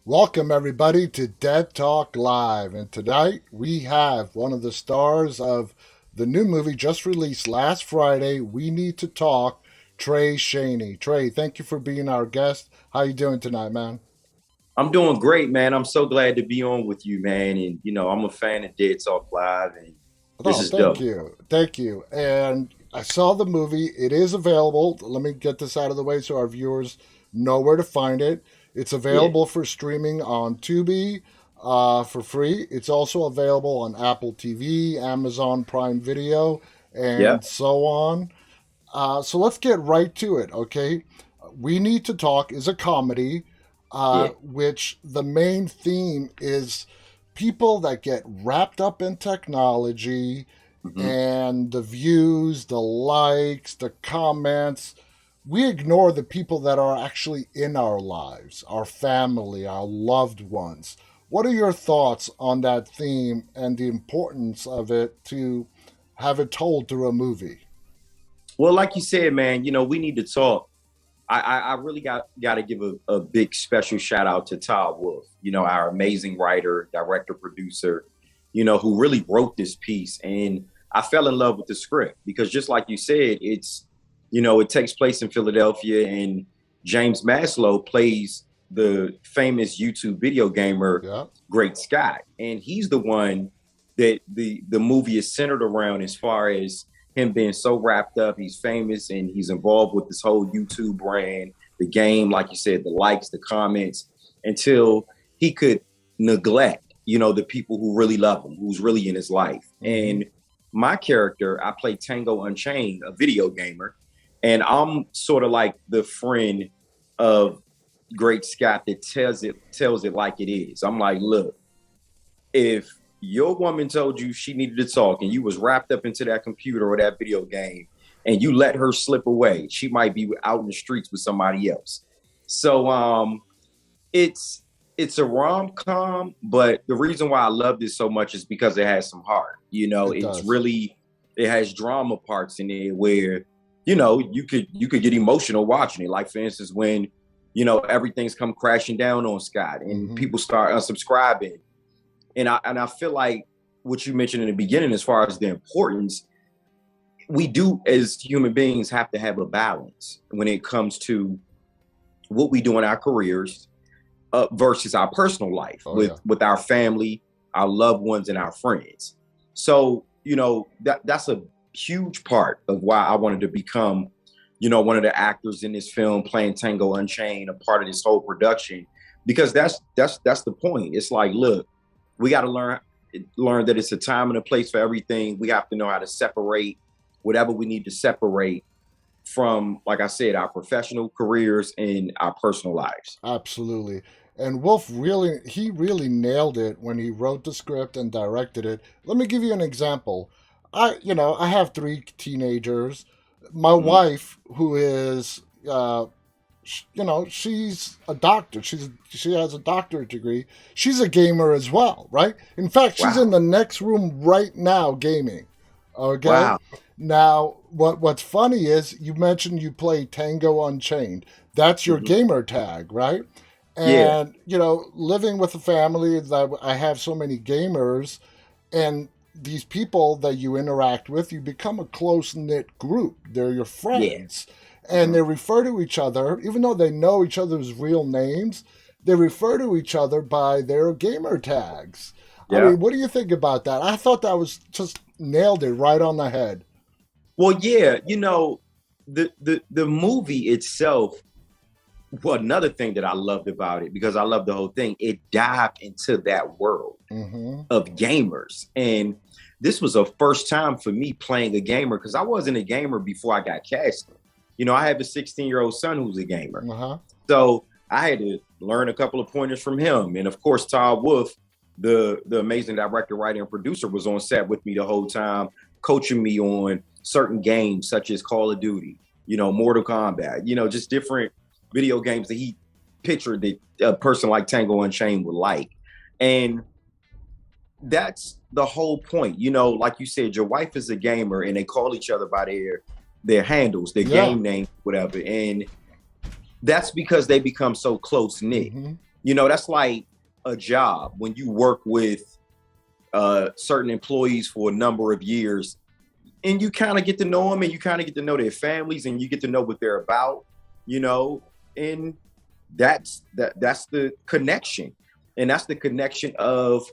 Welcome, everybody, to Dead Talk Live. And tonight we have one of the stars of the new movie just released last Friday, We Need to Talk, Chaney. Trey, thank you for being our guest. How you doing tonight, man? I'm doing great, man. I'm so glad to be on with you, man. And I'm a fan of Dead Talk Live, and this Oh, is thank dope. you. Thank you. And I saw the movie. It is available. Let me get this out of the way so our viewers know where to find it. It's Yeah, available for streaming on Tubi for free. It's also available on Apple TV, Amazon Prime Video, yeah, and so on. So let's get right to it, okay? We Need to Talk is a comedy, yeah. which the main theme is people that get wrapped up in technology hmm and the views, the likes, the comments. We ignore the people that are actually in our lives, our family, our loved ones. What are your thoughts on that theme and the importance of it to have it told through a movie? Well, like you said, man, we need to talk. I really got to give a big special shout out to Todd Wolf, our amazing writer, director, producer, who really wrote this piece. And I fell in love with the script because just like you said, it takes place in Philadelphia, and James Maslow plays the famous YouTube video gamer Yeah. Great Scott. And he's the one that the movie is centered around as far as him being so wrapped up. He's famous and he's involved with this whole YouTube brand, the game, like you said, the likes, the comments, until he could neglect, the people who really love him, who's really in his life. Mm-hmm. And my character, I play Tango Unchained, a video gamer, and I'm sort of like the friend of Great Scott that tells it like it is. I'm like, look, if your woman told you she needed to talk and you was wrapped up into that computer or that video game and you let her slip away, she might be out in the streets with somebody else. So it's it's a rom-com, but the reason why I love this so much is because it has some heart. It It's does. really, it has drama parts in it where you could get emotional watching it. Like, for instance, when everything's come crashing down on Scott and Mm-hmm. people start unsubscribing, and I feel like what you mentioned in the beginning, as far as the importance, we do as human beings have to have a balance when it comes to what we do in our careers versus our personal life Oh, with yeah. with our family, our loved ones, and our friends. So that's a huge part of why I wanted to become, one of the actors in this film, playing Tango Unchained, a part of this whole production, because that's the point. It's like, look, we got to learn that it's a time and a place for everything. We have to know how to separate whatever we need to separate from, like I said, our professional careers and our personal lives. Absolutely. And Wolf he really nailed it when he wrote the script and directed it. Let me give you an example. I have three teenagers. My Mhm. wife, who is, she's a doctor. She has a doctorate degree. She's a gamer as well, right? In fact, she's in Wow. the next room right now gaming. Okay. Wow. Now, what's funny is you mentioned you play Tango Unchained. That's your Mhm. gamer tag, right? Yeah. And living with a family that I have so many gamers, and these people that you interact with, you become a close knit group. They're your Yeah. friends, and Mhm. they refer to each other, even though they know each other's real names. They refer to each other by their gamer tags. I Yeah. mean, what do you think about that? I thought that was just nailed it right on the head. Well, yeah, the movie itself, well, another thing that I loved about it, because I love the whole thing, it dived into that world Mm-hmm. of gamers. And this was a first time for me playing a gamer, because I wasn't a gamer before I got cast. I have a 16-year-old son who's a gamer. Uh-huh. So I had to learn a couple of pointers from him. And of course, Todd Wolf, the amazing director, writer, and producer, was on set with me the whole time, coaching me on certain games such as Call of Duty, Mortal Kombat, just different video games that he pictured that a person like Tango Unchained would like. And that's the whole point. Like you said, your wife is a gamer and they call each other by their handles, their Yeah. game name, whatever. And that's because they become so close knit. Mm-hmm. That's like a job when you work with certain employees for a number of years, and you kind of get to know them, and you kind of get to know their families, and you get to know what they're about, you know, and that's the connection, and that's the connection of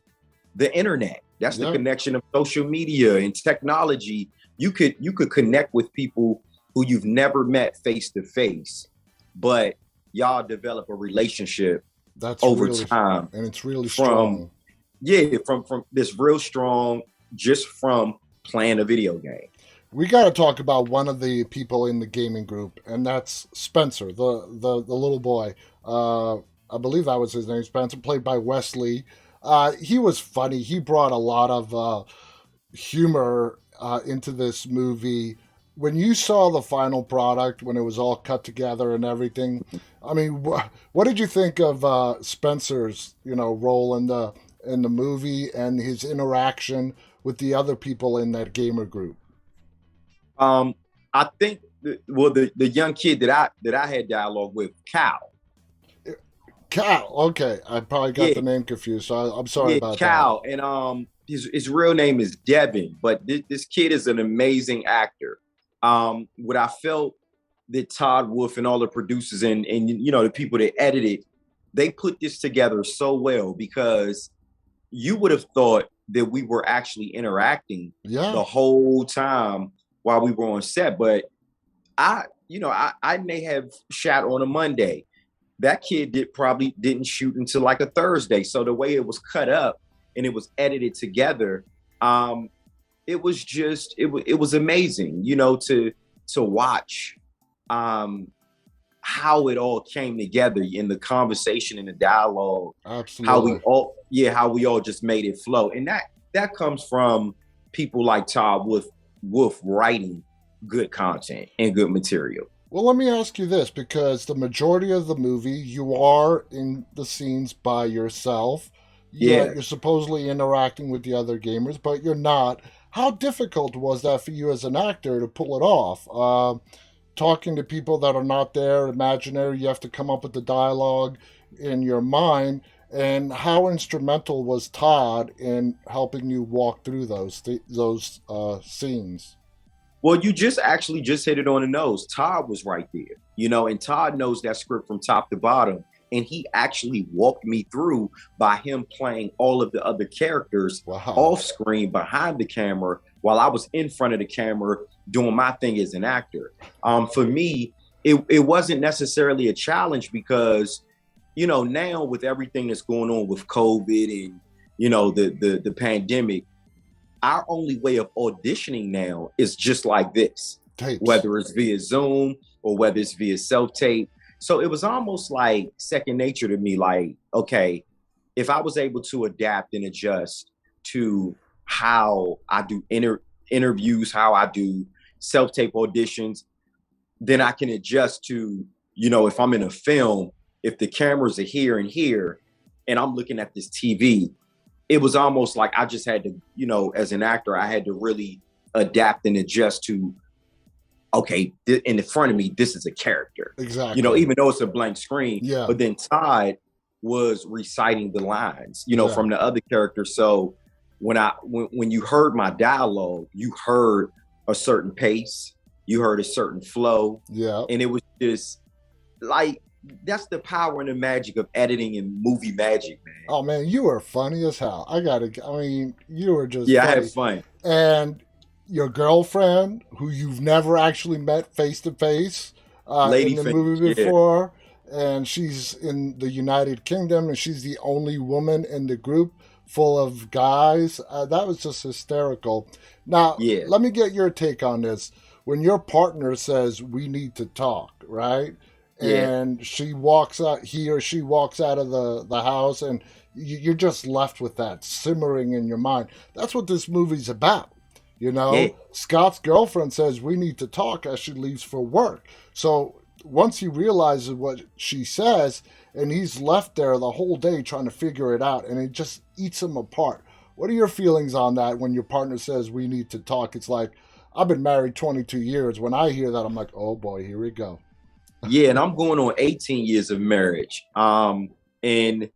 the internet. That's the Yeah, connection of social media and technology. You could connect with people who you've never met face to face, but y'all develop a relationship that's over really, time and it's really from strong. yeah, from this real strong just from playing a video game. We got to talk about one of the people in the gaming group, and that's Spencer, the little boy. I believe that was his name, Spencer, played by Wesley. He was funny. He brought a lot of humor into this movie. When you saw the final product, when it was all cut together and everything, I mean, what did you think of Spencer's, role in the movie and his interaction with the other people in that gamer group? Um, I think the young kid that I had dialogue with, Cal. Cal. Okay, I probably got Yeah, the name confused, so I'm sorry yeah, about that. Cal, and his real name is Devin, but this kid is an amazing actor. What I felt that Todd Wolf and all the producers and the people that edited, they put this together so well because you would have thought that we were actually interacting Yeah, the whole time while we were on set, but I may have shot on a Monday. That kid probably didn't shoot until like a Thursday. So the way it was cut up and it was edited together, um, it was amazing, to watch um, how it all came together in the conversation and the dialogue, absolutely. how we all just made it flow, and that comes from people like Todd Wolf writing good content and good material. Well, let me ask you this because the majority of the movie, you are in the scenes by yourself. Yeah, Yeah. you're supposedly interacting with the other gamers, but you're not. How difficult was that for you as an actor to pull it off? Talking to people that are not there, imaginary, you have to come up with the dialogue in your mind. And how instrumental was Todd in helping you walk through those scenes? Well, you just actually just hit it on the nose. Todd was right there, and Todd knows that script from top to bottom. And he actually walked me through by him playing all of the other characters Wow. off screen behind the camera while I was in front of the camera doing my thing as an actor. For me, it wasn't necessarily a challenge because, now with everything that's going on with COVID and, the pandemic, our only way of auditioning now is just like this, Tapes. whether it's via Zoom or whether it's via self tape. So it was almost like second nature to me. Like, okay, if I was able to adapt and adjust to how I do interviews, how I do self tape auditions, then I can adjust to, if I'm in a film, if the cameras are here and here, and I'm looking at this TV, it was almost like I just had to, as an actor, I had to really adapt and adjust to, okay, in the front of me, this is a character, Exactly. even though it's a blank screen. Yeah. But then Todd was reciting the lines, Yeah. from the other character. So when you heard my dialogue, you heard a certain pace, you heard a certain flow, Yeah. and it was just like that's the power and the magic of editing and movie magic, man. Oh man, you were funny as hell. I mean, you were just Yeah, I had funny. fun. And your girlfriend, who you've never actually met face to face in Lady the fingers, movie yeah. before, and she's in the United Kingdom, and she's the only woman in the group full of guys. That was just hysterical. Now, Yeah, let me get your take on this. When your partner says we need to talk, right? yeah, And she walks out, he or she walks out of the house, and you're just left with that simmering in your mind. That's what this movie's about. yeah, Scott's girlfriend says we need to talk as she leaves for work. So once he realizes what she says, and he's left there the whole day trying to figure it out, and it just eats him apart. What are your feelings on that when your partner says we need to talk? It's like, I've been married 22 years. When I hear that, I'm like, oh boy, here we go. yeah. And I'm going on 18 years of marriage. And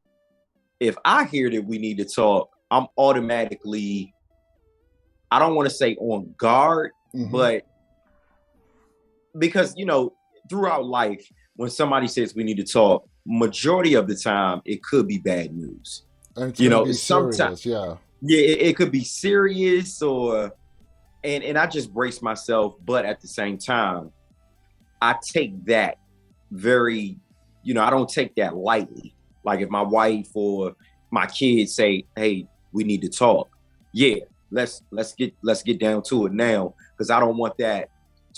if I hear that we need to talk, I'm automatically, I don't want to say on guard, Hmm. but because, throughout life, when somebody says we need to talk, majority of the time, it could be bad news. And it's going to be Sometimes, serious. Yeah. yeah, it could be serious or, and I just brace myself, but at the same time, I take that very, I don't take that lightly. Like if my wife or my kids say, "Hey, we need to talk," yeah, let's get down to it now because I don't want that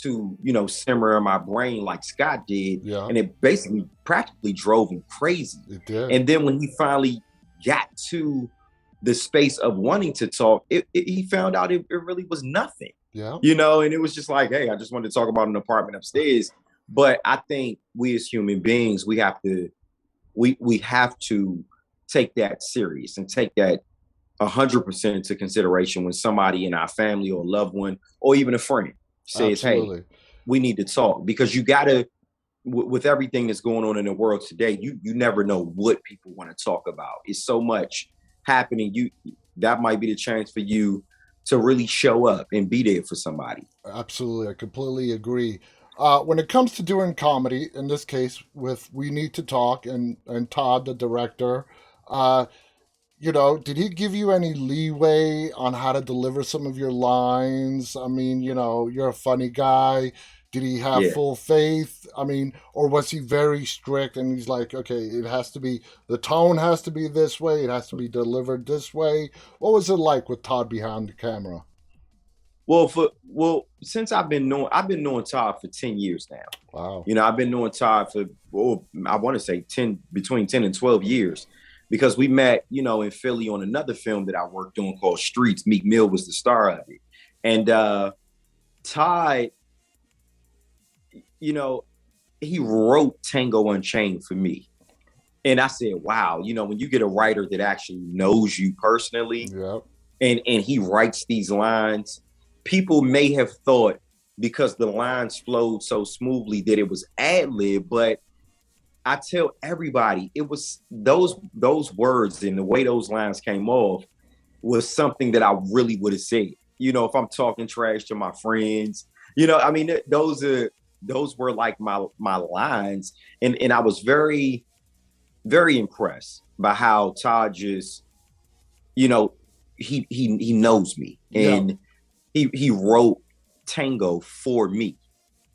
to simmer in my brain like Scott did, Yeah. and it basically practically drove him crazy. It did. And then when he finally got to the space of wanting to talk, he found out it really was nothing, Yeah. and it was just like, hey, I just wanted to talk about an apartment upstairs. But I think we as human beings, we have to take that serious and take that 100% into consideration when somebody in our family or loved one or even a friend says, hey, Absolutely. we need to talk, because you gotta, with everything that's going on in the world today, you never know what people want to talk about. It's so much happening. That might be the chance for you to really show up and be there for somebody. Absolutely. I completely agree. When it comes to doing comedy, in this case with We Need to Talk and Todd, the director, uh, did he give you any leeway on how to deliver some of your lines? I mean, you're a funny guy. Did he have Yeah. full faith? I mean, or was he very strict and he's like, okay, the tone has to be this way, it has to be delivered this way? What was it like with Todd behind the camera? Since I've been knowing Todd for 10 years now. Wow. I've been knowing Todd for, I want to say 10, between 10 and 12 years, because we met, in Philly on another film that I worked on called Streets. Meek Mill was the star of it. And Todd, you know, he wrote Tango Unchained for me. And I said, wow, when you get a writer that actually knows you personally, Yep. and he writes these lines, people may have thought because the lines flowed so smoothly that it was ad lib, but I tell everybody it was those words and the way those lines came off was something that I really would have said. If I'm talking trash to my friends, I mean, those were like my lines, and I was very, very impressed by how Todd just, you know, he knows me, Yeah. and he wrote Tango for me.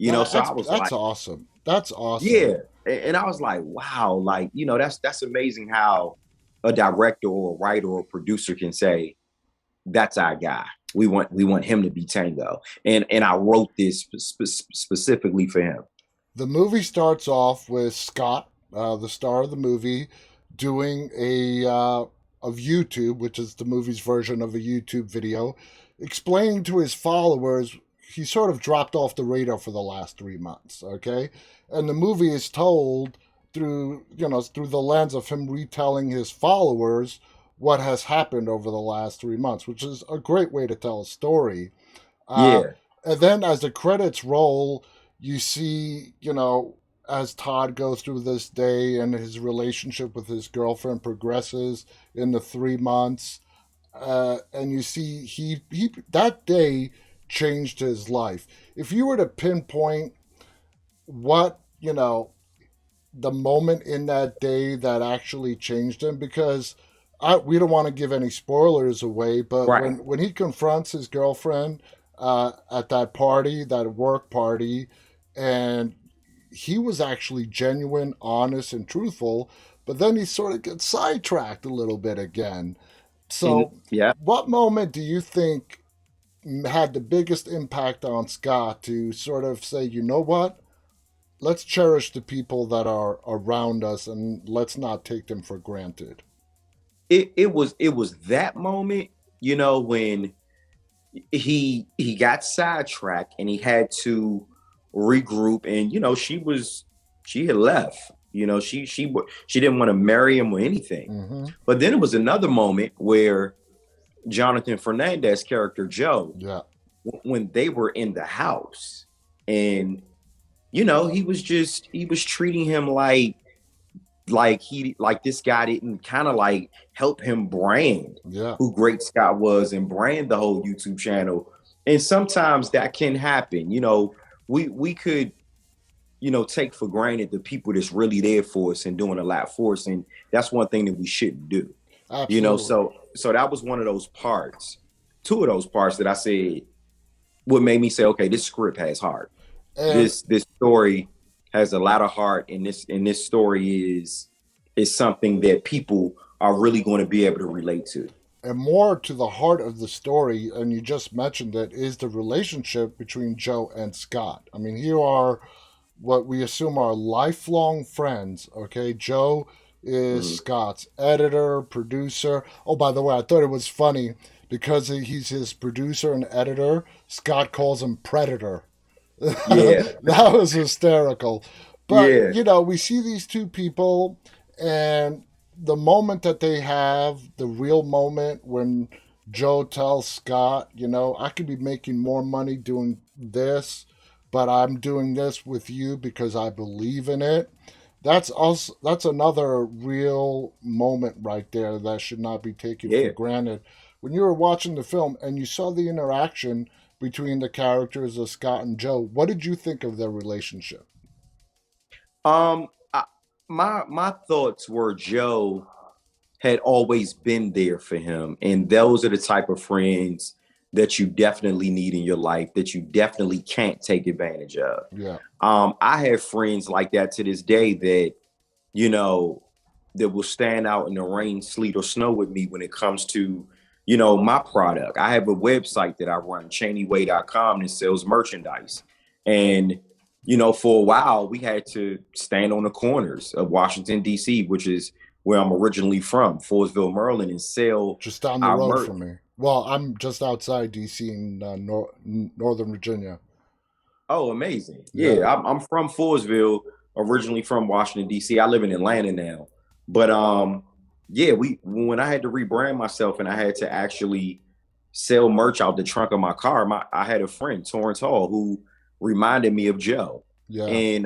So I was That's like, awesome. That's awesome. yeah. And I was like, wow, like, that's amazing how a director or a writer or a producer can say, that's our guy. We want him to be Tango. And I wrote this specifically for him. The movie starts off with Scott, the star of the movie, doing a of YouTube, which is the movie's version of a YouTube video, explaining to his followers he sort of dropped off the radar for the last 3 months. Okay, and the movie is told through the lens of him retelling his followers what has happened over the last 3 months, which is a great way to tell a story. Uh, Yeah. and then as the credits roll, you see, as Todd goes through this day and his relationship with his girlfriend progresses in the 3 months, and you see he that day changed his life. If you were to pinpoint what the moment in that day that actually changed him, because we don't want to give any spoilers away, but Right. when he confronts his girlfriend at that party, that work party, and he was actually genuine, honest, and truthful, but then he sort of gets sidetracked a little bit again. And So, yeah, what moment do you think had the biggest impact on Scott to sort of say, you know what? Let's cherish the people that are around us and let's not take them for granted. it was that moment, when he got sidetracked and he had to regroup, and she had left. She didn't want to marry him or anything. Mm-hmm. But then it was another moment where Jonathan Fernandez character Joe, Yeah. when they were in the house, and he was treating him like like this guy didn't kind of like help him brand Yeah. who Great Scott was and brand the whole YouTube channel. And sometimes that can happen. We could, take for granted the people that's really there for us and doing a lot for us. And that's one thing that we shouldn't do. Absolutely. So that was one of those parts, two of those parts that I said what made me say, okay, this script has heart. And This story has a lot of heart, and this story is something that people are really going to be able to relate to. and more to the heart of the story, and you just mentioned it, is the relationship between Joe and Scott. I mean, here are what we assume are lifelong friends. Okay, Joe is Mhm. Scott's editor, producer. Oh, by the way, I thought it was funny because he's his producer and editor. Scott calls him Predator. Yeah, That was hysterical. But, yeah, we see these two people, and the moment that they have, the real moment when Joe tells Scott, I could be making more money doing this, but I'm doing this with you because I believe in it. That's another real moment right there that should not be taken for yeah. granted. When you were watching the film and you saw the interaction between the characters of Scott and Joe, what did you think of their relationship? Um, I, my thoughts were Joe had always been there for him, and those are the type of friends that you definitely need in your life that you definitely can't take advantage of. Yeah, I have friends like that to this day that you know that will stand out in the rain, sleet, or snow with me when it comes to my product. I have a website that I run, ChaneyWay.com, that sells merchandise, and for a while we had to stand on the corners of Washington D.C., which is where I'm originally from, Forestville, Maryland, and sell just down the our road merch. from me. Well, I'm just outside DC in Northern Virginia. Oh, amazing! Yeah, Yeah, I'm from Forestville, originally from Washington D.C. I live in Atlanta now, but yeah, we when I had to rebrand myself and I had to actually sell merch out the trunk of my car, I had a friend, Torrance Hall, who reminded me of Joe, yeah, and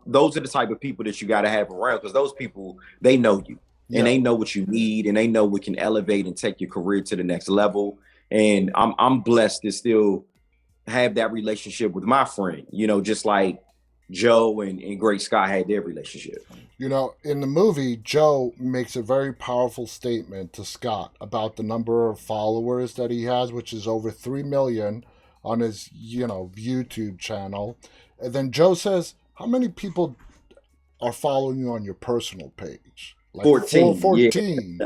those are the type of people that you got to have around because those people they know you and yeah. they know what you need and they know what can elevate and take your career to the next level. And I'm blessed to still have that relationship with my friend, just like Joe and Great Scott had their relationship. In the movie, Joe makes a very powerful statement to Scott about the number of followers that he has, which is over 3 million on his, YouTube channel. And then Joe says, how many people are following you on your personal page? Like 14, yeah, 14.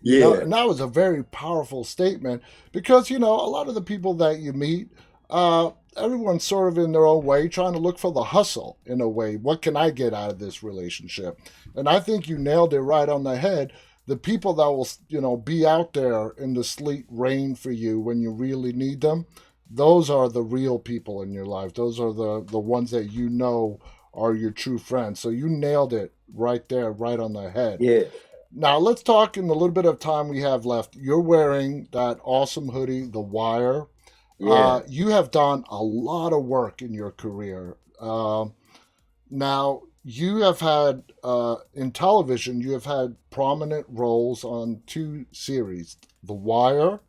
yeah, And that was a very powerful statement because, a lot of the people that you meet, everyone's sort of in their own way trying to look for the hustle in a way. What can I get out of this relationship? And I think you nailed it right on the head. The people that will, be out there in the sleet rain for you when you really need them, those are the real people in your life. Those are the ones that are your true friends. So you nailed it right there, right on the head. yeah, Now let's talk in the little bit of time we have left. You're wearing that awesome hoodie, The Wire. yeah, You have done a lot of work in your career. Now you have had in television. You have had prominent roles on two series, The Wire,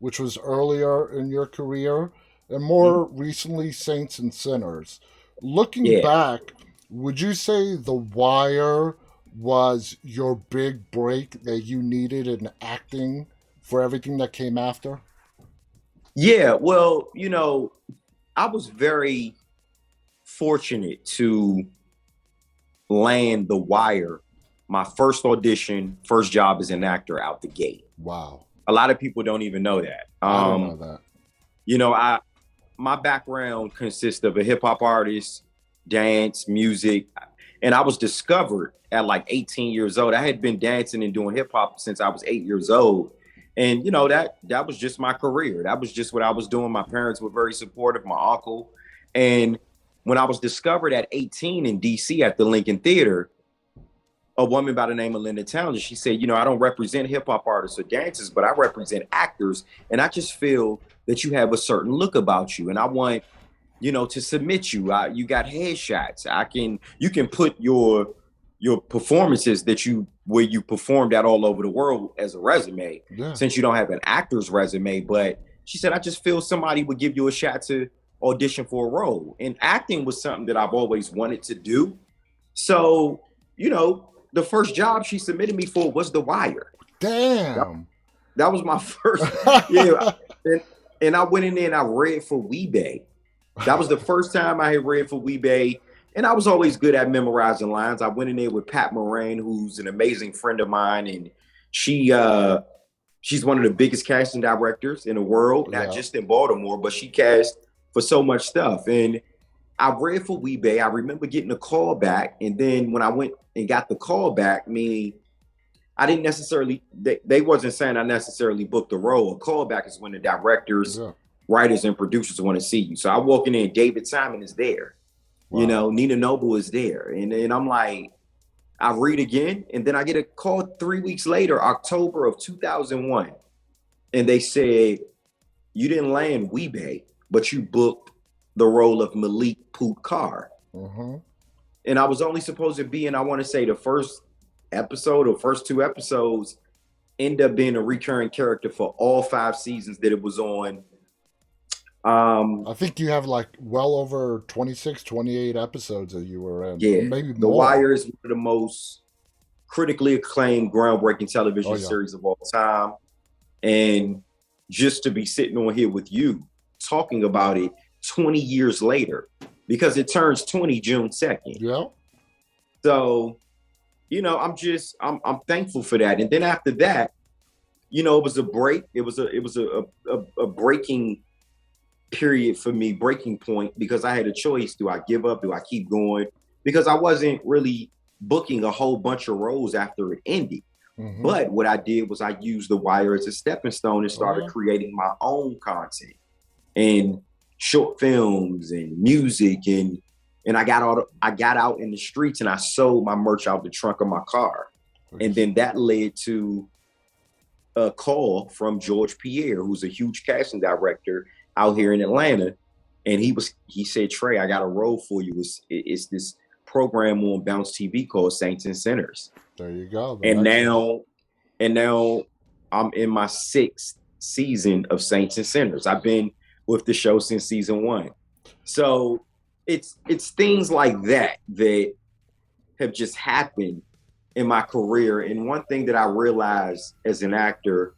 which was earlier in your career, and mhm, more recently, Saints and Sinners. Looking yeah. back, would you say The Wire was your big break that you needed in acting for everything that came after? Yeah, well, I was very fortunate to land The Wire, my first audition, first job as an actor out the gate. Wow. A lot of people don't even know that. I didn't know that. I my background consists of a hip hop artist, dance, music, and I was discovered at like 18 years old. I had been dancing and doing hip hop since I was 8 years old. And that was just my career. That was just what I was doing. My parents were very supportive, my uncle. And when I was discovered at 18 in DC at the Lincoln Theater, a woman by the name of Linda Townsend, she said, I don't represent hip hop artists or dancers, but I represent actors. And I just feel that you have a certain look about you. And I want, to submit you. You got headshots. You can put your performances that you where you performed at all over the world as a resume, Yeah. since you don't have an actor's resume. But she said, I just feel somebody would give you a shot to audition for a role. And acting was something that I've always wanted to do. So, the first job she submitted me for was The Wire. That, Damn. that was my first, yeah. And, and I went in there and I read for Weebay. That was the first time I had read for Weebay. And I was always good at memorizing lines. I went in there with Pat Moraine, who's an amazing friend of mine, and she she's one of the biggest casting directors in the world, not Yeah. just in Baltimore, but she cast for so much stuff. And I read for Weebay. I remember getting a call back, and then when I went and got the call back, meaning I didn't necessarily they wasn't saying I necessarily booked the role. A callback is when the directors, Yeah. writers, and producers want to see you. So I walk in there and David Simon is there. Wow. Nina Noble is there. And I'm like, I read again, and then I get a call 3 weeks later, October of 2001. And they said, you didn't land Weebay, but you booked the role of Malik Poot Carr. Mm-hmm. And I was only supposed to be in, I want to say, the first episode or first two episodes, end up being a recurring character for all 5 seasons that it was on. I think you have like well over 26, 28 episodes that you were in, Yeah, maybe The more. Wire is one of the most critically acclaimed, groundbreaking Oh, television yeah. series of all time. And just to be sitting on here with you talking about it 20 years later, because it turns 20 June 2nd. Yeah. So, I'm thankful for that. And then after that, it was a break. It was a breaking period for me, breaking point, because I had a choice. Do I give up? Do I keep going? Because I wasn't really booking a whole bunch of roles after it ended. Mm-hmm. But what I did was I used The Wire as a stepping stone and Oh, started yeah. creating my own content and short films and music, and I got out in the streets and I sold my merch out the trunk of my car. And then that led to a call from George Pierre, who's a huge casting director out here in Atlanta. And he said, Trey, I got a role for you. It's this program on Bounce TV called Saints and Sinners. There you go. The And next one. now I'm in my 6th season of Saints and Sinners. I've been with the show since season 1. So it's things like that have just happened in my career. And one thing that I realized as an actor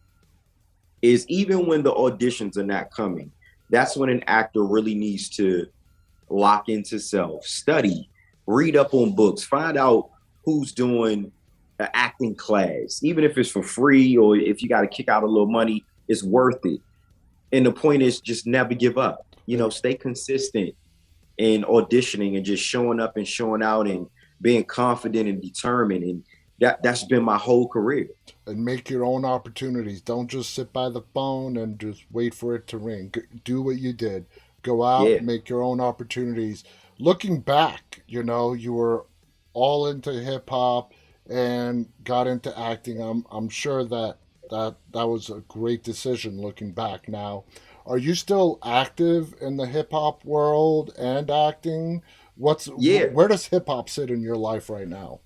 is even when the auditions are not coming, that's when an actor really needs to lock into self, study, read up on books, find out who's doing an acting class, even if it's for free or if you got to kick out a little money, it's worth it. And the point is just never give up. And, Stay consistent in auditioning and just showing up and showing out and being confident and determined. And that's been my whole career. and make your own opportunities. Don't just sit by the phone and just wait for it to ring. Do what you did. Go out, Yeah. make your own opportunities. Looking back, you were all into hip hop and got into acting. I'm sure that was a great decision looking back now. Are you still active in the hip hop world and acting? Yeah. Where does hip hop sit in your life right now?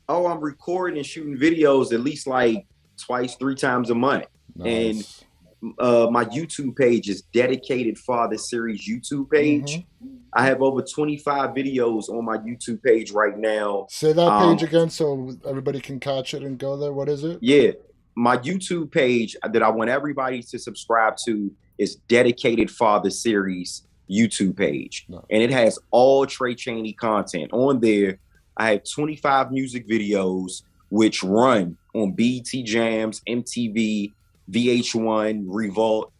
Oh, I'm recording and shooting videos at least like twice, 3 times a month. And Nice. my YouTube page is Dedicated Father Series YouTube page. Mm-hmm. I have over 25 videos on my YouTube page right now. Say that Um, page again so everybody can catch it and go there. What is it? yeah, my YouTube page that I want everybody to subscribe to is Dedicated Father Series YouTube page. No. And it has all Trey Chaney content on there. I have 25 music videos which run on BET Jams, MTV, VH1, Revolt.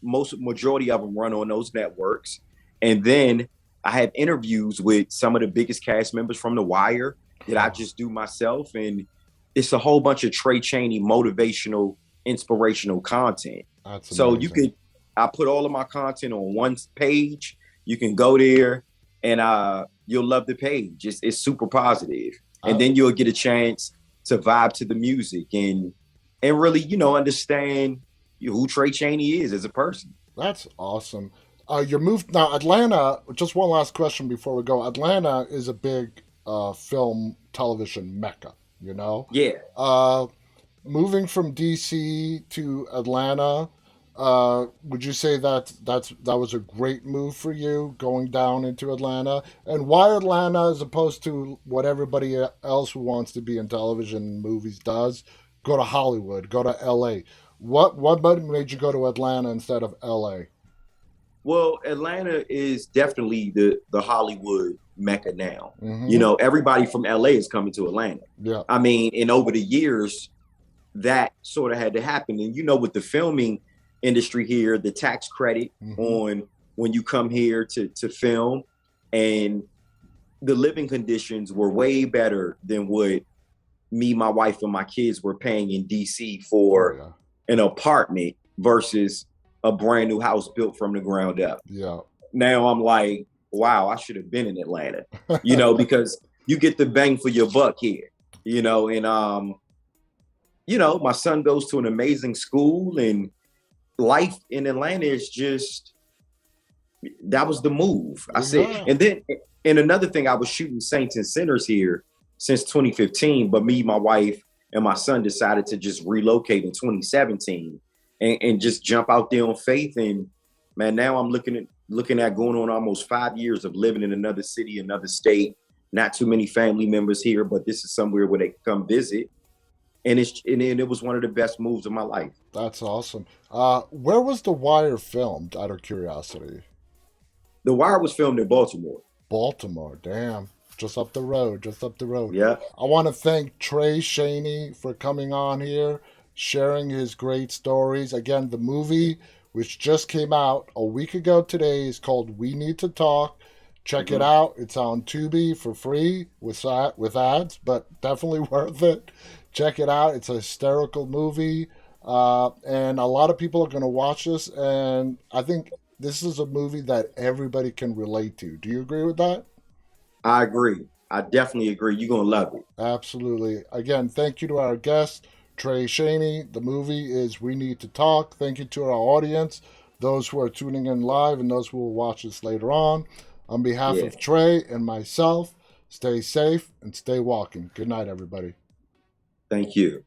Majority of them run on those networks. And then I have interviews with some of the biggest cast members from The Wire that I just do myself. And it's a whole bunch of Trey Chaney motivational, inspirational content. That's So amazing. I put all of my content on one page. You can go there and you'll love the page. It's super positive. And then you'll get a chance to vibe to the music and really, understand who Trey Chaney is as a person. That's awesome. You're moved now. Atlanta. Just one last question before we go. Atlanta is a big film television mecca. You know, Yeah. uh, moving from DC to Atlanta, would you say that was a great move for you going down into Atlanta? And why Atlanta as opposed to what everybody else who wants to be in television and movies does? Go to Hollywood, go to LA. What made you go to Atlanta instead of LA? Well, Atlanta is definitely the Hollywood mecca now. You Mm-hmm. know, everybody from LA is coming to Atlanta. Yeah. I mean, and over the years, that sort of had to happen. And you know, with the filming industry here, the tax credit Mm-hmm. on when you come here to film, and the living conditions were way better than what me, my wife, and my kids were paying in DC Oh for yeah. an apartment versus a brand new house built from the ground up. Yeah. Now I'm like, wow, I should have been in Atlanta, because you get the bang for your buck here, and my son goes to an amazing school, and life in Atlanta is just, that was the move. I said, Yeah. and another thing, I was shooting Saints and Sinners here since 2015, but me, my wife, and my son decided to just relocate in 2017 and just jump out there on faith. And man, now I'm looking at going on almost 5 years of living in another city, another state. Not too many family members here, but this is somewhere where they can come visit. And it was one of the best moves of my life. That's awesome. Where was The Wire filmed, out of curiosity? The Wire was filmed in Baltimore. Baltimore, damn. Just up the road, just up the road. Yeah. I want to thank Trey Chaney for coming on here, sharing his great stories. Again, the movie, which just came out a week ago today, is called We Need to Talk. Check it Mhm. out. It's on Tubi for free with ads, but definitely worth it. Check it out. It's a hysterical movie. And a lot of people are going to watch this. And I think this is a movie that everybody can relate to. Do you agree with that? I agree. I definitely agree. You're gonna love it. Absolutely. Again, thank you to our guest, Trey Chaney. The movie is We Need to Talk. Thank you to our audience, those who are tuning in live and those who will watch this later on. On behalf Yeah. of Trey and myself, stay safe and stay walking. Good night, everybody. Thank you.